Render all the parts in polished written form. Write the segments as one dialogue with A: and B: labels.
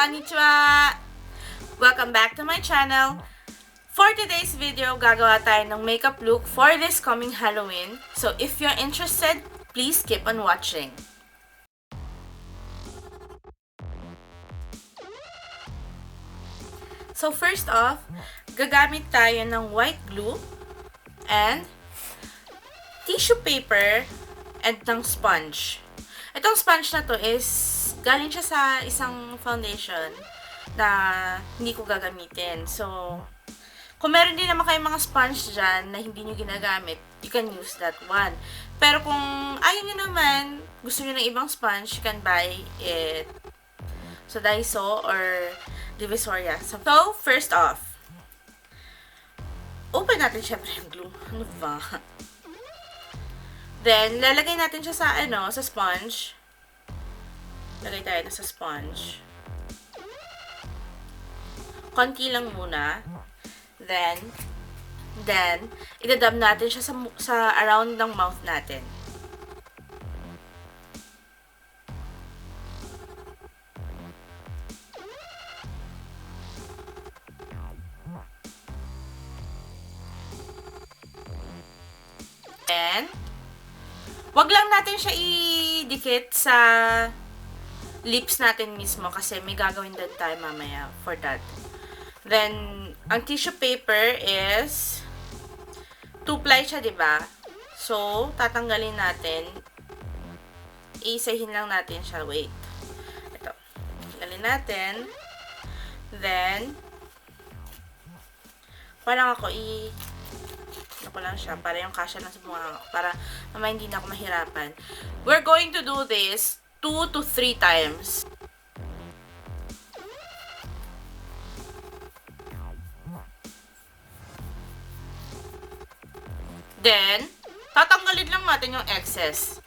A: Konnichiwa! Welcome back to my channel. For today's video, gagawa tayo ng makeup look for this coming Halloween. So if you're interested, please keep on watching. So first off, gagamit tayo ng white glue and tissue paper and ng sponge. Itong sponge na to is galing siya sa isang foundation na hindi ko gagamitin. So, kung meron din naman kayong mga sponge dyan na hindi nyo ginagamit, you can use that one. Pero kung ayaw nyo naman, gusto nyo ng ibang sponge, you can buy it sa Daiso or Divisoria. So, first off, open natin syempre yung glue. Ano ba? Then, lalagay natin siya sa, sa sponge. Lagay tayo na sa sponge. Konti lang muna. Then, idadab natin siya sa around ng mouth natin. Then, wag lang natin siya idikit sa lips natin mismo kasi may gagawin din tayo mamaya for that. Then, ang tissue paper is 2-ply siya, diba? So, tatanggalin natin. Isahin lang natin siya. Wait. Ito. Tanggalin natin. Then, parang ako ano ko lang siya, para yung kasya lang sa mga, para mamaya hindi na ako mahirapan. We're going to do this 2 to 3 times. Then, tatanggalin lang natin yung excess.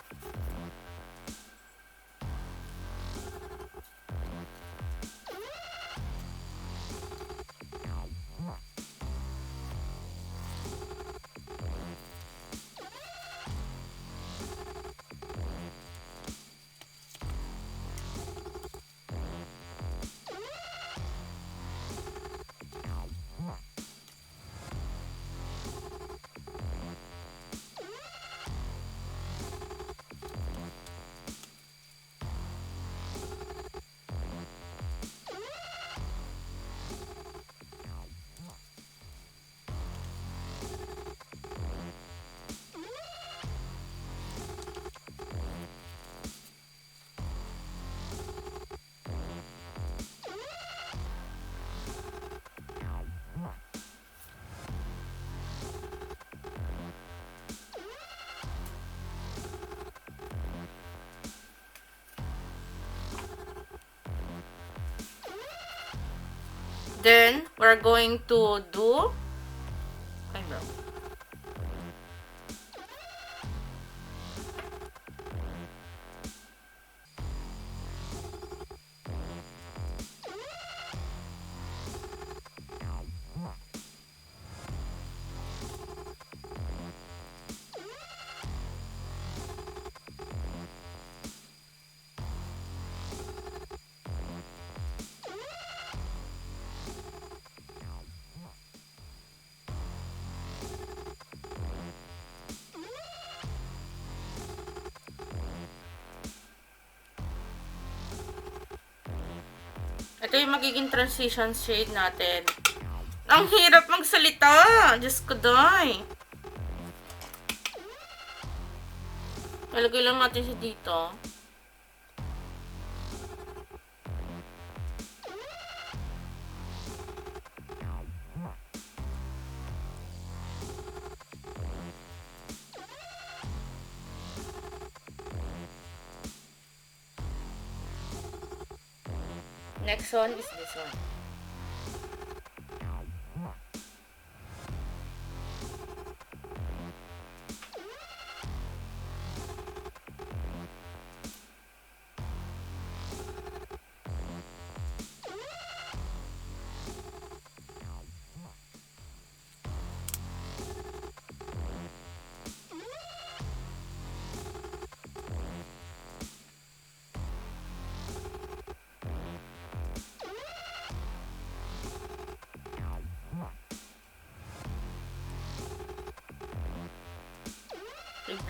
A: Then, we're going to do eyebrow. Ito yung magiging transition shade natin. Ang hirap magsalita! Diyos ko, day! Lalagay lang natin siya dito. Next one is this one.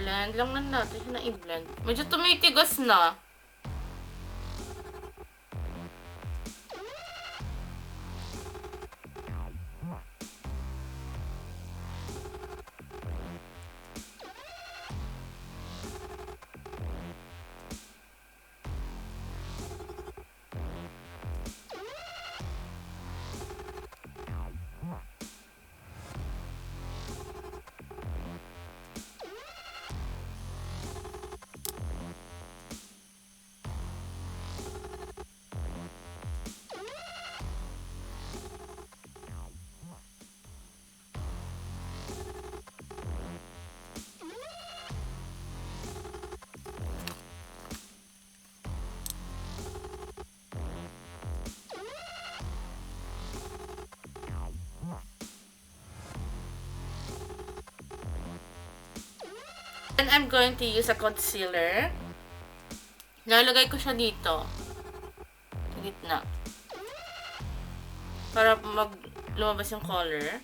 A: blend lang natin siya na i-blend. Medyo tumitigas na. And I'm going to use a concealer. Lalagay ko siya dito. Sa gitna. Para lumabas yung color.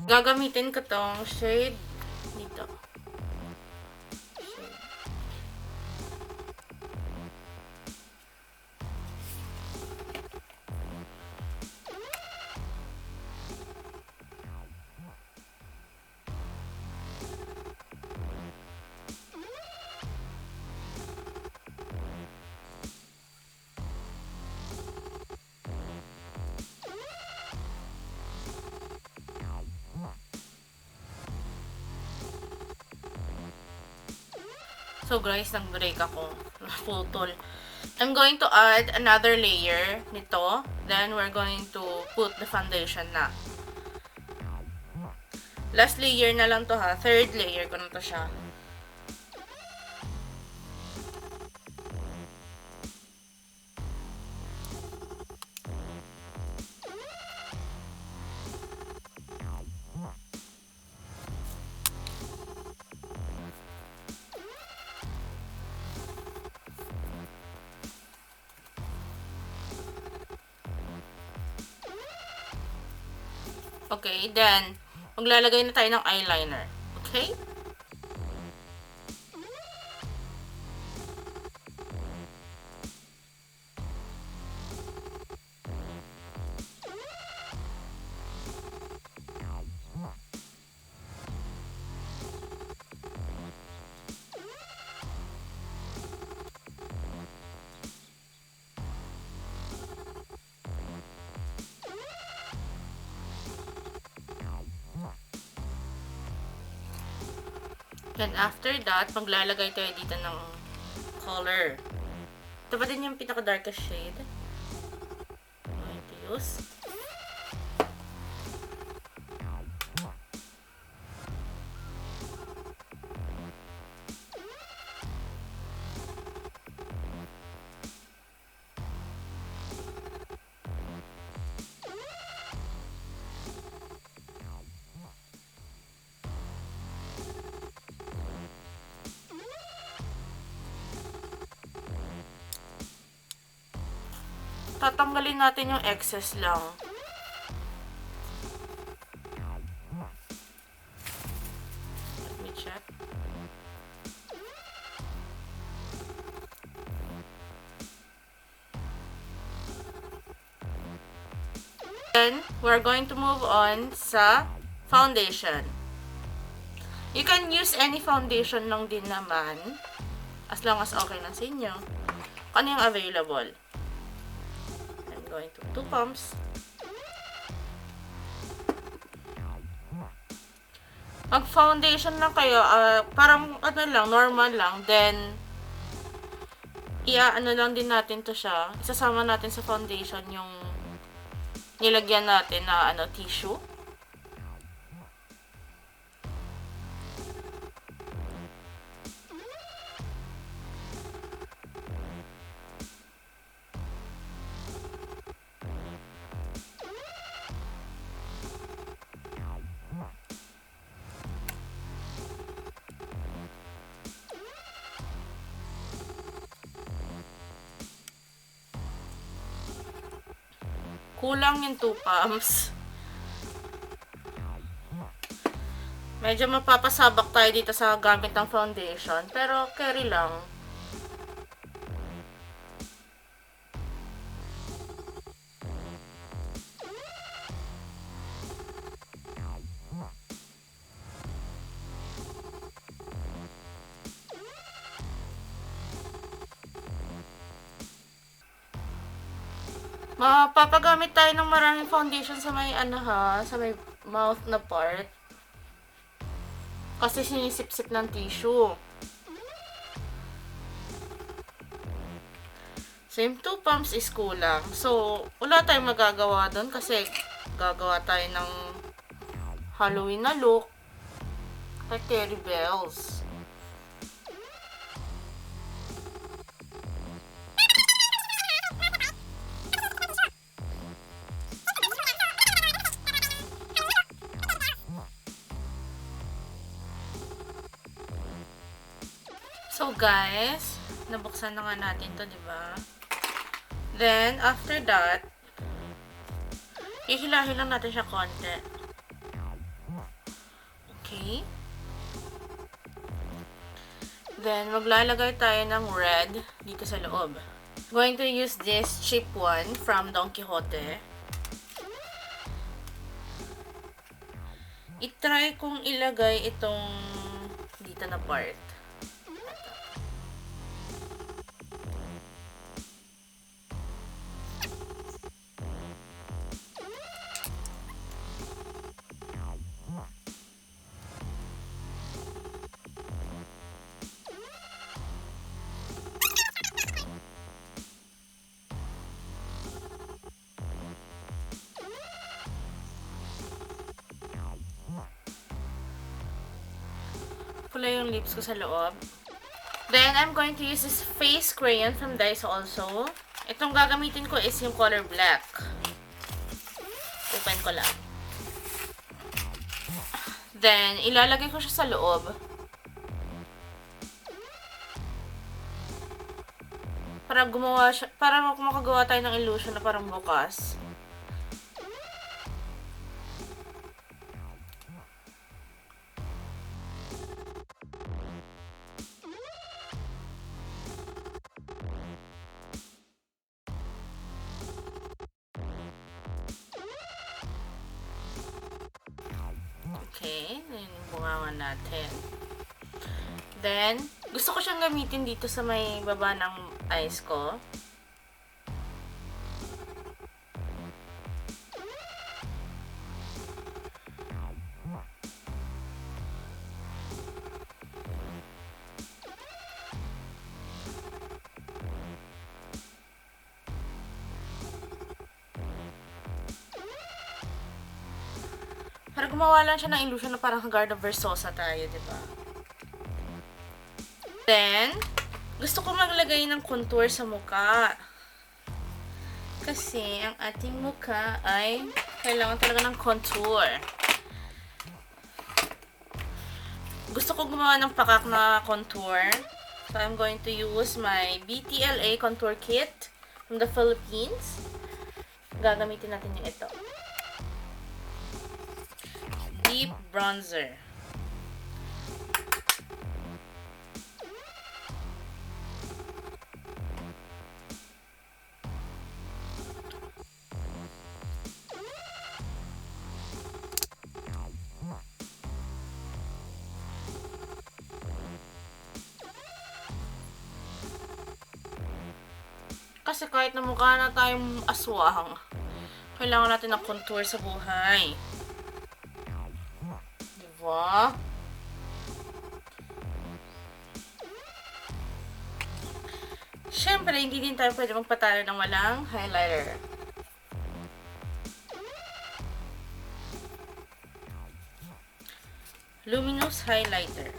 A: Gagamitin ko tong shade dito. So guys, nag-break ako. Naputol. I'm going to add another layer nito. Then we're going to put the foundation na. Last layer na lang to ha. Third layer ko na to siya. Okay, then, maglalagay na tayo ng eyeliner. Okay? Then, after that, maglalagay tayo dito ng color. Ito pa din yung pinaka-darkest shade. I'm going to use. Tatanggalin natin yung excess lang. Let me check. Then, we're going to move on sa foundation. You can use any foundation lang din naman. As long as okay lang sa inyo. Ano yung available? Going to 2 pumps. Mag foundation lang kayo, parang ano lang, normal lang, then ano lang din natin to siya. Isasama natin sa foundation yung nilagyan natin na tissue. Kulang yung 2 pumps. Medyo mapapasabak tayo dito sa gamit ng foundation, pero carry lang. Mapapagamit tayo ng maraming foundation sa may sa may mouth na part. Kasi sinisip-sip ng tissue. So, yung 2 pumps is kulang. So, wala tayong magagawa doon kasi gagawa tayo ng Halloween na look kay Terry Bells. So guys, nabuksan na nga natin to, di ba? Then, after that, ihilahin lang natin siya konti. Okay. Then, maglalagay tayo ng red dito sa loob. Going to use this cheap one from Don Quixote. I-try kong ilagay itong dito na part. Pula yung lips ko sa loob. Then, I'm going to use this face crayon from Daiso also. Itong gagamitin ko is yung color black. Open ko lang. Then, ilalagay ko siya sa loob. Para makagawa tayo ng illusion na parang bukas. Okay, yun yung bungangan natin. Then, gusto ko siyang gamitin dito sa may baba ng eyes ko. Para gumawa lang siya ng illusion na parang Garda Versosa tayo, diba? Then, gusto ko maglagay ng contour sa mukha. Kasi, ang ating mukha ay kailangan talaga ng contour. Gusto ko gumawa ng pakak na contour. So, I'm going to use my BTLA Contour Kit from the Philippines. Gagamitin natin yung ito. Deep bronzer. Kasi kahit na mukha na tayong aswang, kailangan natin ng contour sa buhay. Diba? Siyempre, hindi din tayo pwede magpatalo ng walang highlighter. Luminous highlighter.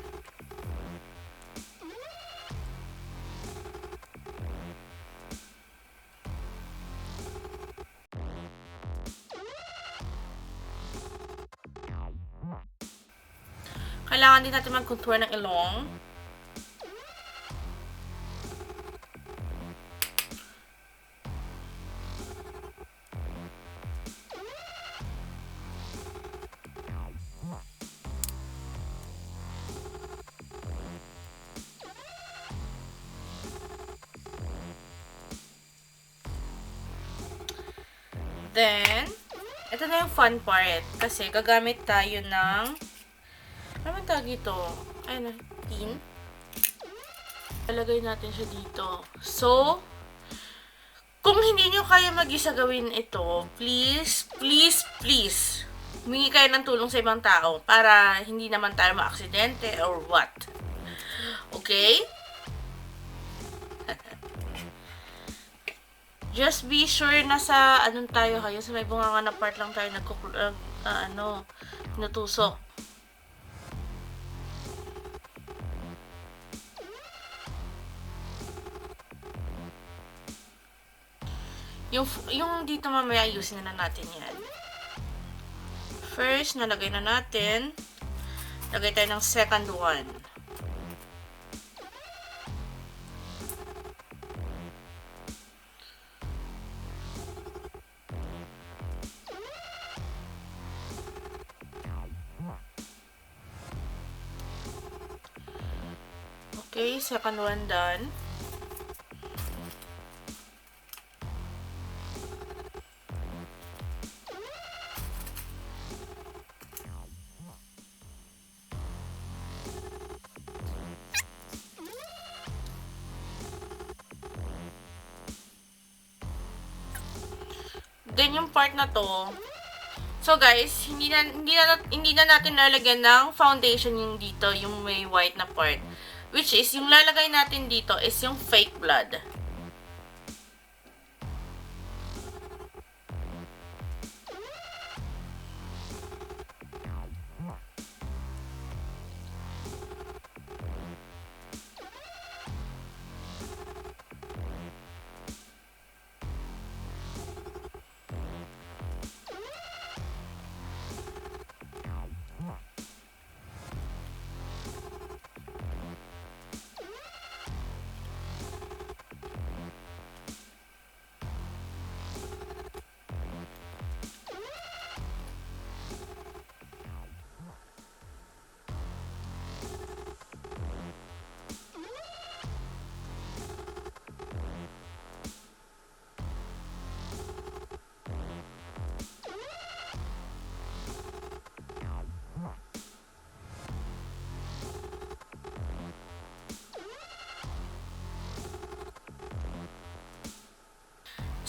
A: Kailangan din natin mag-contour ng ilong. Then, ito na yung fun part. Kasi, gagamit tayo ng, ano man tawag ito? Ayun, tin. Lalagay natin siya dito. So, kung hindi nyo kaya mag-isa gawin ito, please, please, please, humingi kayo ng tulong sa ibang tao para hindi naman tayo ma-aksidente or what. Okay? Just be sure na sa anong tayo kayo, sa may bunganga na part lang tayo natusok. Yung dito mamaya ayusin na natin yan. First, nalagay na natin. Lagay tayo ng second one. Okay, second one done. Then, yung part na to, so guys, hindi na natin lalagyan ng foundation yung dito, yung may white na part. Which is, yung lalagay natin dito is yung fake blood.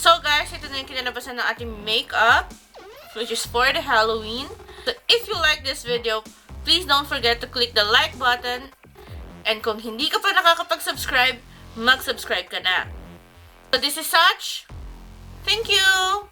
A: So guys, ito na yung kinalabasan ng ating makeup, which is for the Halloween. So if you like this video, please don't forget to click the like button. And kung hindi ka pa nakakapag-subscribe, mag-subscribe ka na. So this is Satch. Thank you!